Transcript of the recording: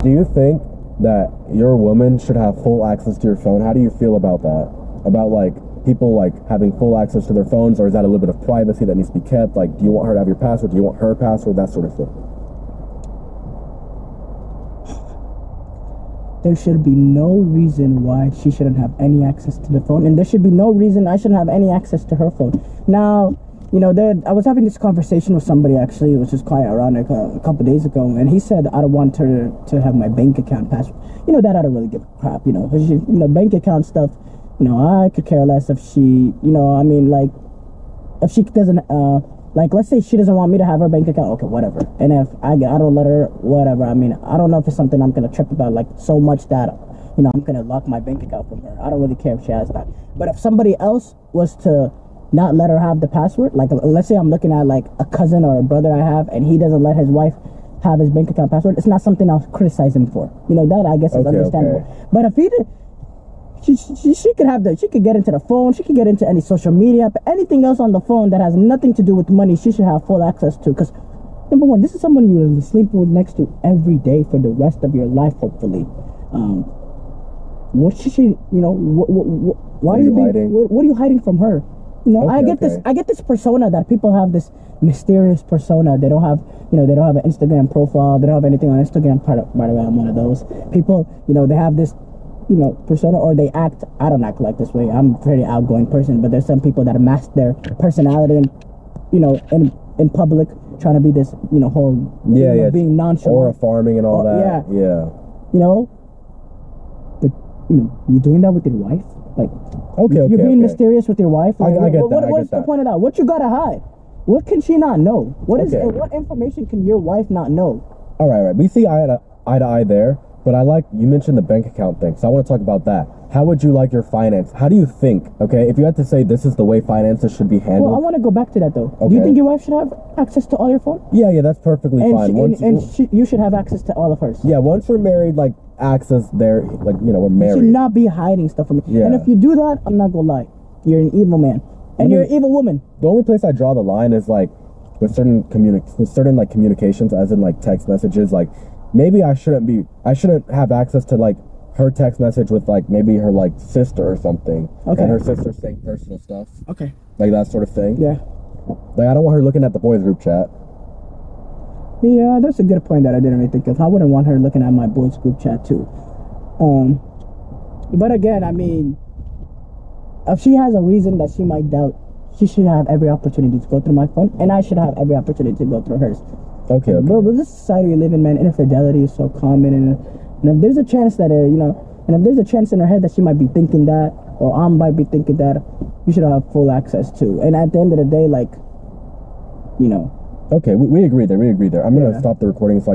Do you think that your woman should have full access to your phone? How do you feel about that? About like people like having full access to their phones, or is that a little bit of privacy that needs to be kept? Like, do you want her to have your password? Do you want her password? That sort of thing. There should be no reason why she shouldn't have any access to the phone, and there should be no reason I shouldn't have any access to her phone. Now, you know, I was having this conversation with somebody, actually, which was quite ironic, a couple days ago, and he said, I don't want her to have my bank account password. You know, that I don't really give a crap, you know, because, you know, bank account stuff, you know, I could care less if she, you know, I mean, like, if she doesn't, like, let's say she doesn't want me to have her bank account, okay, whatever. And if I don't let her, whatever. I mean, I don't know if it's something I'm gonna trip about, like, so much that, you know, I'm gonna lock my bank account from her. I don't really care if she has that. But if somebody else was to not let her have the password, like, let's say I'm looking at, like, a cousin or a brother I have, and he doesn't let his wife have his bank account password, it's not something I'll criticize him for. You know, that I guess is understandable. Okay. But if he did, she could have she could get into the phone, she could get into any social media, but anything else on the phone that has nothing to do with money, she should have full access to. Because number one, this is someone you will sleep with next to every day for the rest of your life, hopefully. What should she, you know, why are you hiding? What are you hiding from her? You know, I get this persona that people have, this mysterious persona. They don't have, you know, they don't have an Instagram profile. They don't have anything on Instagram. By the way, I'm one of those people. You know, they have this, you know, persona, or they act. I don't act like this way. I'm a pretty outgoing person, but there's some people that mask their personality and, you know, in public, trying to be this, you know, whole being nonchalant, or farming and all that. Yeah. You know, but you know, you're doing that with your wife. Like, you're being mysterious with your wife. Like, I get that. What's the point of that? What you gotta hide? What can she not know? What information can your wife not know? All right. We see eye to eye there, but you mentioned the bank account thing, so I want to talk about that. How would you like your finance? How do you think, okay, if you had to say this is the way finances should be handled? Well, I want to go back to that, though. Okay. Do you think your wife should have access to all your phone? Yeah, that's perfectly fine. You should have access to all of hers. Yeah, once we're married, like, access there, like, you know, we're married. You should not be hiding stuff from me. Yeah. And if you do that, I'm not gonna lie, you're an evil man. And you're an evil woman. The only place I draw the line is, like, with certain like communications, as in, like, text messages, like, maybe I shouldn't have access to, like, her text message with, like, maybe her, like, sister or something. Okay. And her sister saying personal stuff. Okay. Like that sort of thing. Yeah. Like, I don't want her looking at the boys group chat. Yeah, that's a good point that I didn't really think of. I wouldn't want her looking at my boys group chat too. But again, I mean, if she has a reason that she might doubt, she should have every opportunity to go through my phone, and I should have every opportunity to go through hers. Okay. Bro, this society we live in, man, infidelity is so common, and if there's a chance that, you know, and if there's a chance in her head that she might be thinking that, or I might be thinking that, you should have full access to. And at the end of the day, like, you know. Okay, we agree there. I'm going to stop the recording so